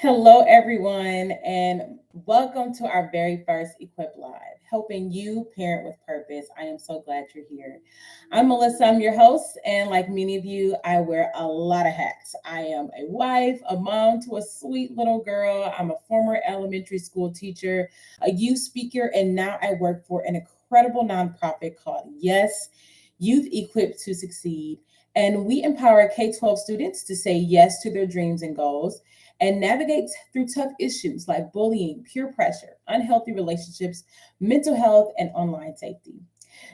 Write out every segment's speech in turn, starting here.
Hello, everyone, and welcome to our very first Equip Live, helping you parent with purpose. I am so glad you're here. I'm Melissa, I'm your host, and like many of you, I wear a lot of hats. I am a wife, a mom to a sweet little girl. I'm a former elementary school teacher, a youth speaker, and now I work for an incredible nonprofit called Yes, Youth Equipped to Succeed. And we empower K 12 students to say yes to their dreams and goals and navigate through tough issues like bullying, peer pressure, unhealthy relationships, mental health, and online safety.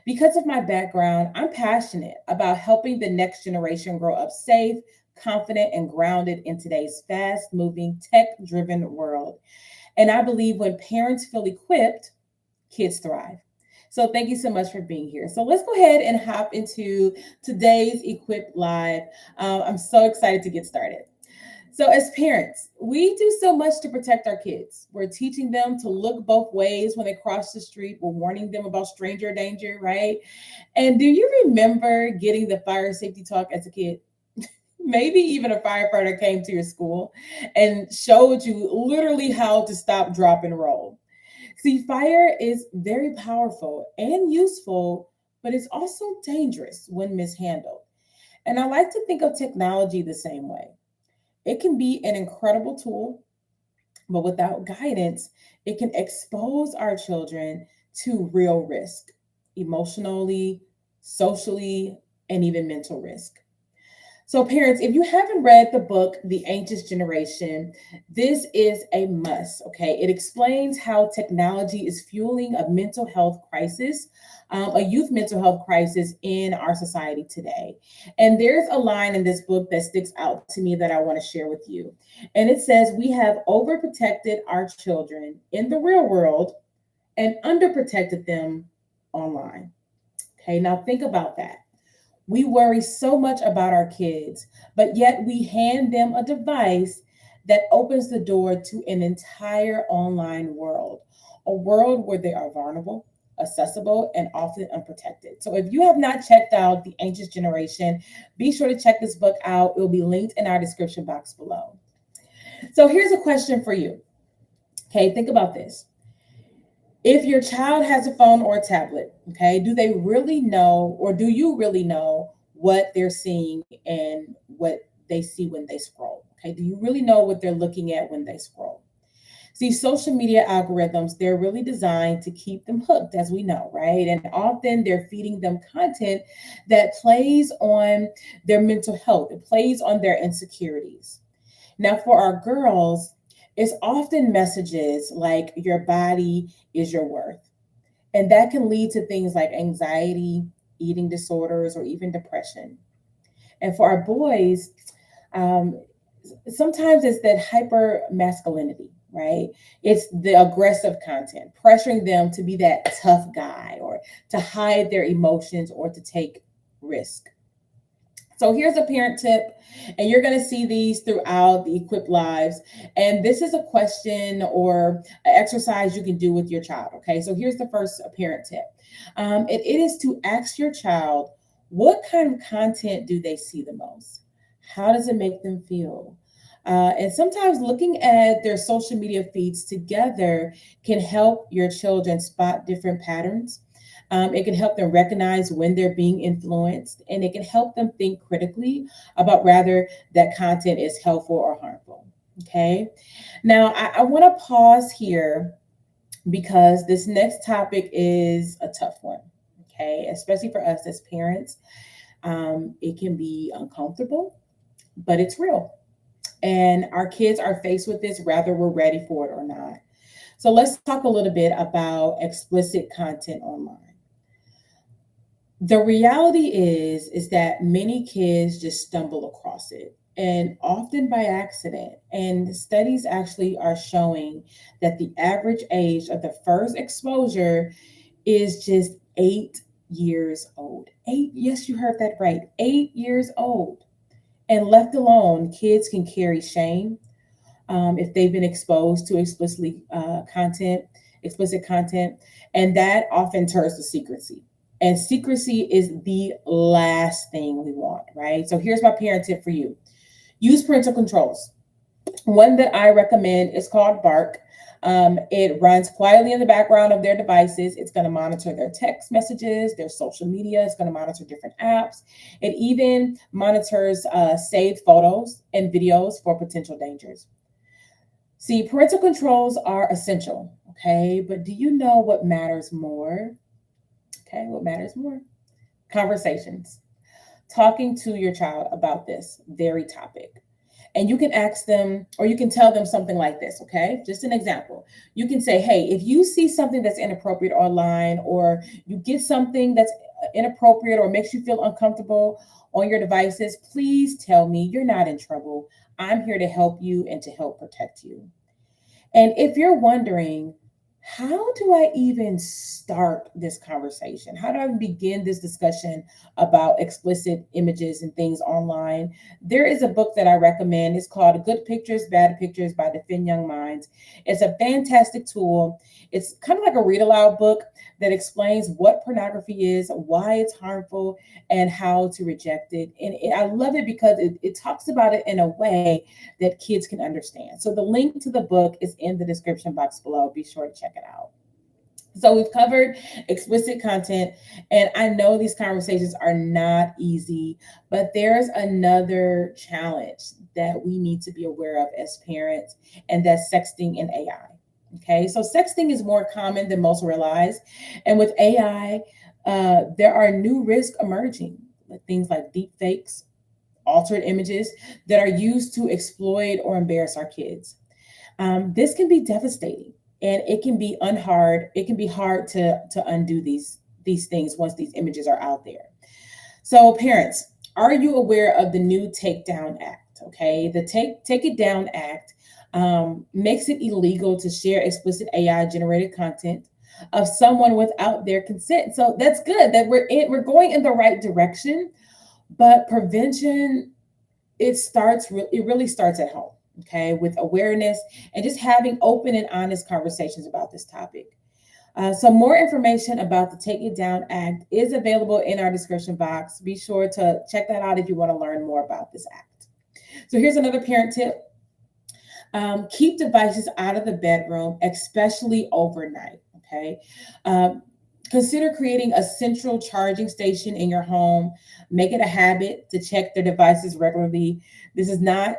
Because of my background, I'm passionate about helping the next generation grow up safe, confident, and grounded in today's fast moving, tech driven world. And I believe when parents feel equipped, kids thrive. So thank you so much for being here. So let's go ahead and hop into today's Equip Live. I'm so excited to get started. So, as parents, we do so much to protect our kids. We're teaching them to look both ways when they cross the street. We're warning them about stranger danger, right? And do you remember getting the fire safety talk as a kid? Maybe even a firefighter came to your school and showed you literally how to stop, drop, and roll. See, fire is very powerful and useful, but it's also dangerous when mishandled. And I like to think of technology the same way. It can be an incredible tool, but without guidance, it can expose our children to real risk, emotionally, socially, and even mental risk. So, parents, if you haven't read the book, The Anxious Generation, this is a must, okay? It explains how technology is fueling a mental health crisis, a youth mental health crisis in our society today. And there's a line in this book that sticks out to me that I want to share with you. And it says, "We have overprotected our children in the real world and underprotected them online." Okay, now think about that. We worry so much about our kids, but yet we hand them a device that opens the door to an entire online world, a world where they are vulnerable, accessible, and often unprotected. So if you have not checked out The Anxious Generation, be sure to check this book out. It will be linked in our description box below. So here's a question for you. Okay, think about this. If your child has a phone or a tablet, okay, do they really know, or do you really know what they're seeing and what they see when they scroll? Okay, do you really know what they're looking at when they scroll? See, social media algorithms, they're really designed to keep them hooked, as we know, right? And often they're feeding them content that plays on their mental health, it plays on their insecurities. Now, for our girls, it's often messages like your body is your worth. And that can lead to things like anxiety, eating disorders, or even depression. And for our boys, um, sometimes it's that hyper masculinity, right? It's the aggressive content, pressuring them to be that tough guy or to hide their emotions or to take risk. So here's a parent tip, and you're going to see these throughout the Equip Lives. And this is a question or an exercise you can do with your child. Okay, so here's the first parent tip. It is to ask your child, what kind of content do they see the most? How does it make them feel? And sometimes looking at their social media feeds together can help your children spot different patterns. It can help them recognize when they're being influenced, and it can help them think critically about whether that content is helpful or harmful. Okay. Now, I want to pause here because this next topic is a tough one. Okay. Especially for us as parents, it can be uncomfortable, but it's real. And our kids are faced with this whether we're ready for it or not. So let's talk a little bit about explicit content online. The reality is that many kids just stumble across it, and often by accident. And studies actually are showing that the average age of the first exposure is just 8 years old. Eight, yes, you heard that right. 8 years old. And left alone, kids can carry shame if they've been exposed to explicit content, and that often turns to secrecy. And secrecy is the last thing we want, right? So here's my parent tip for you. Use parental controls. One that I recommend is called Bark. It runs quietly in the background of their devices. It's going to monitor their text messages, their social media. It's going to monitor different apps. It even monitors saved photos and videos for potential dangers. See, parental controls are essential, okay? But do you know what matters more? Okay, what matters more? Conversations. Talking to your child about this very topic. And you can ask them, or you can tell them something like this, okay? Just an example. You can say, hey, if you see something that's inappropriate online, or you get something that's inappropriate or makes you feel uncomfortable on your devices, please tell me. You're not in trouble. I'm here to help you and to help protect you. And if you're wondering, how do I even start this conversation? How do I begin this discussion about explicit images and things online? There is a book that I recommend. It's called Good Pictures, Bad Pictures by Defend Young Minds. It's a fantastic tool. It's kind of like a read aloud book that explains what pornography is, why it's harmful, and how to reject it. And I love it because it talks about it in a way that kids can understand. So the link to the book is in the description box below. Be sure to check it out. So we've covered explicit content, and I know these conversations are not easy, but there's another challenge that we need to be aware of as parents, and that's sexting and AI. Okay, so sexting is more common than most realize, and with AI, there are new risks emerging, like things like deep fakes, altered images that are used to exploit or embarrass our kids. This can be devastating, and it can be unhard. It can be hard to undo these things once these images are out there. So, parents, are you aware of the new Takedown Act? Okay, the Take It Down Act makes it illegal to share explicit AI generated content of someone without their consent. So that's good that we're going in the right direction, but prevention, it really starts at home, okay, with awareness and just having open and honest conversations about this topic. So more information about the Take It Down Act is available in our description box. Be sure to check that out if you want to learn more about this act. So here's another parent tip. Keep devices out of the bedroom, especially overnight, okay? Consider creating a central charging station in your home. Make it a habit to check their devices regularly. This is not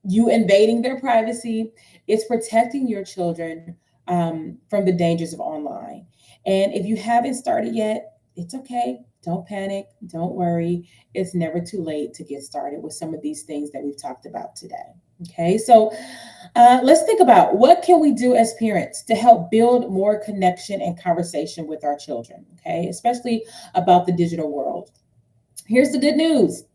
you invading their privacy, it's protecting your children from the dangers of online. And if you haven't started yet, it's okay. Don't panic. Don't worry. It's never too late to get started with some of these things that we've talked about today. Okay, so let's think about what can we do as parents to help build more connection and conversation with our children, okay, especially about the digital world. Here's the good news.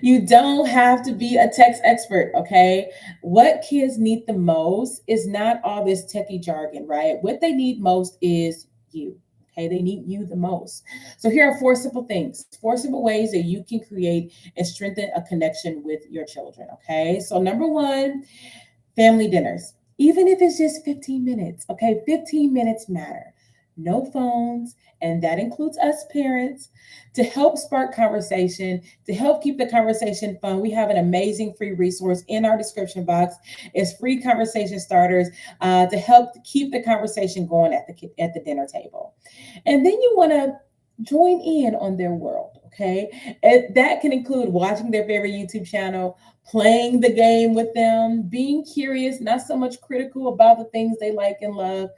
You don't have to be a tech expert, okay? What kids need the most is not all this techie jargon, right? What they need most is you. Okay, they need you the most. So here are four simple things, four simple ways that you can create and strengthen a connection with your children. Okay, so number one, family dinners, even if it's just 15 minutes, okay? 15 minutes matter. No phones, and that includes us parents, to help spark conversation, to help keep the conversation fun. We have an amazing free resource in our description box. It's free conversation starters to help keep the conversation going at the dinner table. And then you want to join in on their world, okay? And that can include watching their favorite YouTube channel, playing the game with them, being curious, not so much critical about the things they like and love.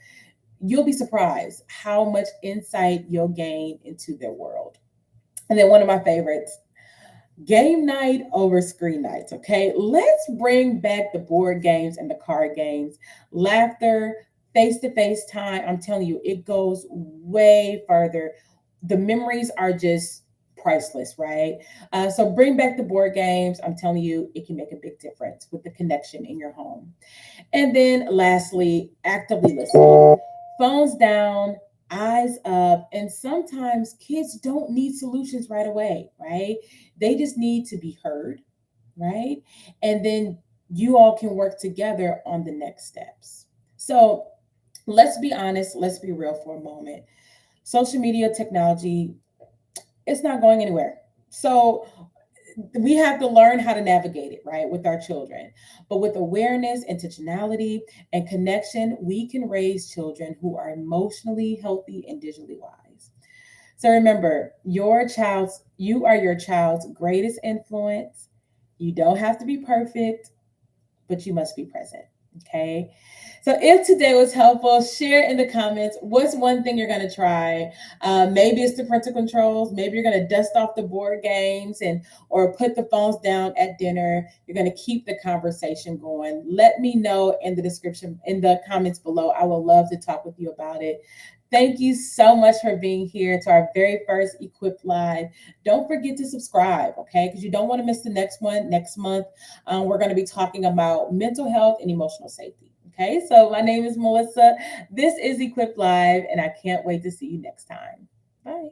You'll be surprised how much insight you'll gain into their world. And then one of my favorites, game night over screen nights. Okay, let's bring back the board games and the card games. Laughter, face to face time. I'm telling you, it goes way further. The memories are just priceless, right? So bring back the board games. I'm telling you, it can make a big difference with the connection in your home. And then lastly, actively listen. Phones down, eyes up. And sometimes kids don't need solutions right away, right? They just need to be heard, right? And then you all can work together on the next steps. So let's be honest, let's be real for a moment. Social media technology, it's not going anywhere. So we have to learn how to navigate it, right, with our children. But with awareness, intentionality, and connection, we can raise children who are emotionally healthy and digitally wise. So remember, you are your child's greatest influence. You don't have to be perfect, but you must be present. Okay. So if today was helpful, share in the comments what's one thing you're going to try. Maybe it's the parental controls. Maybe you're going to dust off the board games and or put the phones down at dinner. You're going to keep the conversation going. Let me know in the description, in the comments below. I would love to talk with you about it. Thank you so much for being here to our very first Equipped Live. Don't forget to subscribe, okay? Because you don't want to miss the next one next month. We're going to be talking about mental health and emotional safety. Okay, so my name is Melissa. This is Equipped Live, and I can't wait to see you next time. Bye.